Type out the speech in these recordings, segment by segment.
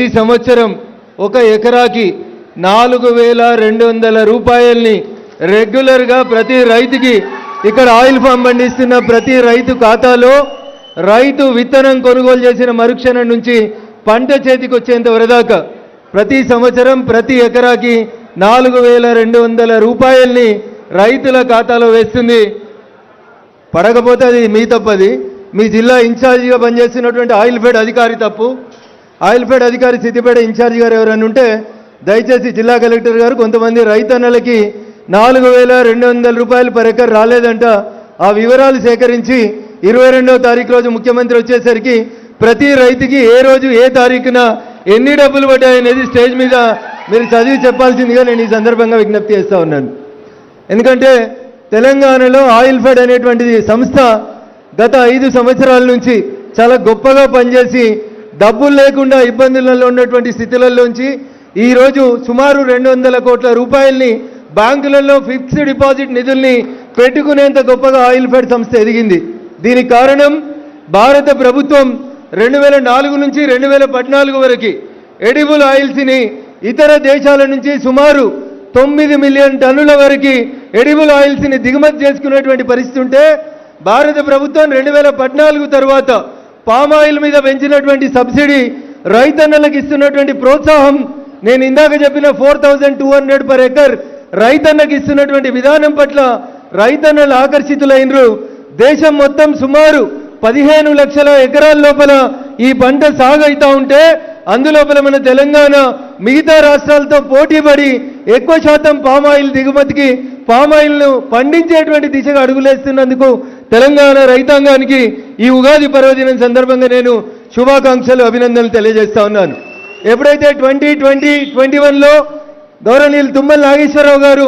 ఈ సంవత్సరం ఒక ఎకరాకి 4,200 రూపాయల్ని రెగ్యులర్గా ప్రతి రైతుకి ఇక్కడ ఆయిల్ ఫామ్ పండిస్తున్న ప్రతి రైతు ఖాతాలో రైతు విత్తనం కొనుగోలు చేసిన మరుక్షణం నుంచి పంట చేతికి వచ్చేంత వరదాకా ప్రతి సంవత్సరం ప్రతి ఎకరాకి 4,200 రూపాయల్ని రైతుల ఖాతాలో వేస్తుంది. పడకపోతే అది మీ తప్పది, మీ జిల్లా ఇన్ఛార్జిగా పనిచేస్తున్నటువంటి ఆయిల్ ఫెడ్ అధికారి తప్పు. ఆయిల్ ఫెడ్ అధికారి సిద్దిపేట ఇన్ఛార్జి గారు ఎవరైనా ఉంటే దయచేసి జిల్లా కలెక్టర్ గారు కొంతమంది రైతన్నలకి 4,200 రూపాయలు పర్ ఎకర్ రాలేదంట, ఆ వివరాలు సేకరించి 22వ తారీఖు రోజు ముఖ్యమంత్రి వచ్చేసరికి ప్రతి రైతుకి ఏ రోజు ఏ తారీఖున ఎన్ని డబ్బులు పడ్డాయనేది స్టేజ్ మీద మీరు చదివి చెప్పాల్సిందిగా నేను ఈ సందర్భంగా విజ్ఞప్తి చేస్తూ ఉన్నాను. ఎందుకంటే తెలంగాణలో ఆయిల్ ఫెడ్ అనేటువంటిది సంస్థ గత 5 సంవత్సరాల నుంచి చాలా గొప్పగా పనిచేసి డబ్బులు లేకుండా ఇబ్బందులలో ఉన్నటువంటి స్థితులలోంచి ఈరోజు సుమారు 200 కోట్ల రూపాయల్ని బ్యాంకులలో ఫిక్స్డ్ డిపాజిట్ నిధుల్ని పెట్టుకునేంత గొప్పగా ఆయిల్ ఫెడ్ సంస్థ ఎదిగింది. దీనికి కారణం భారత ప్రభుత్వం 2004 నుంచి 2014 వరకు ఎడిబుల్ ఆయిల్స్ని ఇతర దేశాల నుంచి సుమారు 9 మిలియన్ టన్నుల వరకు ఎడిబుల్ ఆయిల్స్ని దిగుమతి చేసుకునేటువంటి పరిస్థితి ఉంటే భారత ప్రభుత్వం 2014 తర్వాత పామ్ ఆయిల్ మీద పెంచినటువంటి సబ్సిడీ, రైతన్నలకు ఇస్తున్నటువంటి ప్రోత్సాహం, నేను ఇందాక చెప్పిన 4,200 పర్ ఎకర్ రైతన్నకు ఇస్తున్నటువంటి విధానం పట్ల రైతన్నలు ఆకర్షితులైనరు. దేశం మొత్తం సుమారు 15 లక్షల ఎకరాల లోపల ఈ పంట సాగు అవుతూ ఉంటే అందులోపల మన తెలంగాణ మిగతా రాష్ట్రాలతో పోటీపడి ఎక్కువ శాతం పామాయిల్ దిగుమతికి పామాయిల్ను పండించేటువంటి దిశగా అడుగులేస్తున్నందుకు తెలంగాణ రైతాంగానికి ఈ ఉగాది పర్వదినం సందర్భంగా నేను శుభాకాంక్షలు అభినందనలు తెలియజేస్తా ఉన్నాను. ఎప్పుడైతే 2020-21లో గౌరవనీయులు తుమ్మల నాగేశ్వరరావు గారు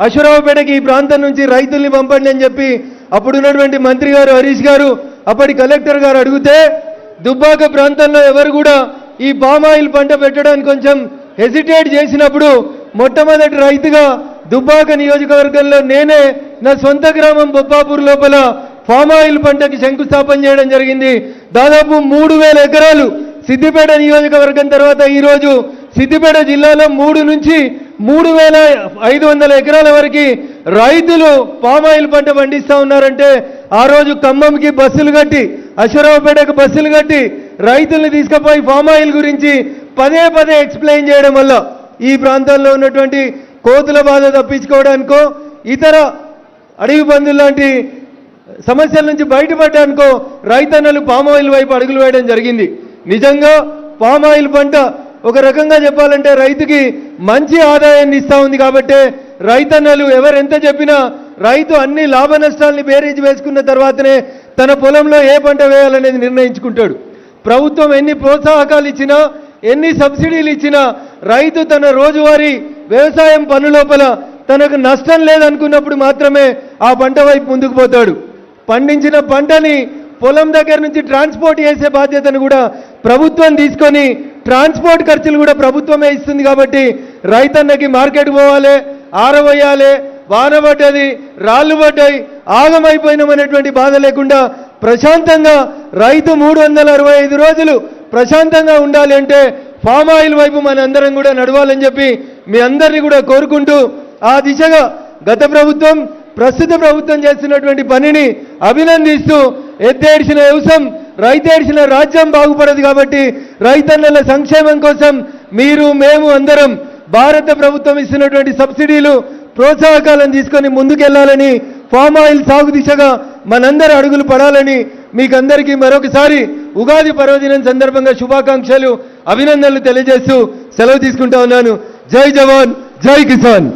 అశ్వరావుపేటకి ఈ ప్రాంతం నుంచి రైతుల్ని పంపండి అని చెప్పి అప్పుడున్నటువంటి మంత్రి గారు హరీష్ గారు అప్పటి కలెక్టర్ గారు అడిగితే దుబ్బాక ప్రాంతంలో ఎవరు కూడా ఈ పామాయిల్ పంట పెట్టడానికి కొంచెం హెసిటేట్ చేసినప్పుడు మొట్టమొదటి రైతుగా దుబ్బాక నియోజకవర్గంలో నేనే నా సొంత గ్రామం బొప్పాపూర్ లోపల పామాయిల్ పంటకి శంకుస్థాపన చేయడం జరిగింది. దాదాపు 3,000 ఎకరాలు సిద్దిపేట నియోజకవర్గం తర్వాత ఈరోజు సిద్దిపేట జిల్లాలో 3 నుంచి 3,500 ఎకరాల వరకు రైతులు పామాయిల్ పంట పండిస్తూ ఉన్నారంటే ఆ రోజు ఖమ్మంకి బస్సులు కట్టి అశ్వరావుపేటకు బస్సులు కట్టి రైతుల్ని తీసుకుపోయి పామాయిల్ గురించి పదే పదే ఎక్స్ప్లెయిన్ చేయడం వల్ల ఈ ప్రాంతాల్లో ఉన్నటువంటి కోతుల బాధ తప్పించుకోవడానికో ఇతర అడవి పందులు లాంటి సమస్యల నుంచి బయటపడడానికో రైతన్నలు పామాయిల్ వైపు అడుగులు వేయడం జరిగింది. నిజంగా పామాయిల్ పంట ఒక రకంగా చెప్పాలంటే రైతుకి మంచి ఆదాయాన్ని ఇస్తూ ఉంది. కాబట్టి రైతన్నలు ఎవరెంత చెప్పినా రైతు అన్ని లాభ నష్టాలని బేరీజ్ వేసుకున్న తర్వాతనే తన పొలంలో ఏ పంట వేయాలనేది నిర్ణయించుకుంటాడు. ప్రభుత్వం ఎన్ని ప్రోత్సాహకాలు ఇచ్చినా ఎన్ని సబ్సిడీలు ఇచ్చినా రైతు తన రోజువారీ వ్యవసాయం పన్ను లోపల తనకు నష్టం లేదనుకున్నప్పుడు మాత్రమే ఆ పంట వైపు ముందుకు పోతాడు. పండించిన పంటని పొలం దగ్గర నుంచి ట్రాన్స్పోర్ట్ చేసే బాధ్యతను కూడా ప్రభుత్వం తీసుకొని ట్రాన్స్పోర్ట్ ఖర్చులు కూడా ప్రభుత్వమే ఇస్తుంది. కాబట్టి రైతన్నకి మార్కెట్ పోవాలి, ఆరవేయాలి, వాన పడ్డది, రాళ్ళు పడ్డాయి, ఆగమైపోయినామనేటువంటి బాధ లేకుండా ప్రశాంతంగా రైతు 365 రోజులు ప్రశాంతంగా ఉండాలి అంటే ఫామ్ ఆయిల్ వైపు మనందరం కూడా నడవాలని చెప్పి మీ అందరినీ కూడా కోరుకుంటూ ఆ దిశగా గత ప్రభుత్వం ప్రస్తుత ప్రభుత్వం చేస్తున్నటువంటి పనిని అభినందిస్తూ ఎత్తేడ్చిన వ్యవసాయం రైతేడ్చిన రాజ్యం బాగుపడదు. కాబట్టి రైతన్నల సంక్షేమం కోసం మీరు మేము అందరం భారత ప్రభుత్వం ఇస్తున్నటువంటి సబ్సిడీలు ప్రోత్సాహకాలను తీసుకొని ముందుకెళ్లాలని, ఫామ్ ఆయిల్ సాగు దిశగా మనందరి అడుగులు పడాలని మీకందరికీ మరొకసారి ఉగాది పర్వదినం సందర్భంగా శుభాకాంక్షలు అభినందనలు తెలియజేస్తూ సెలవు తీసుకుంటా ఉన్నాను. జై జవాన్, జై కిసాన్.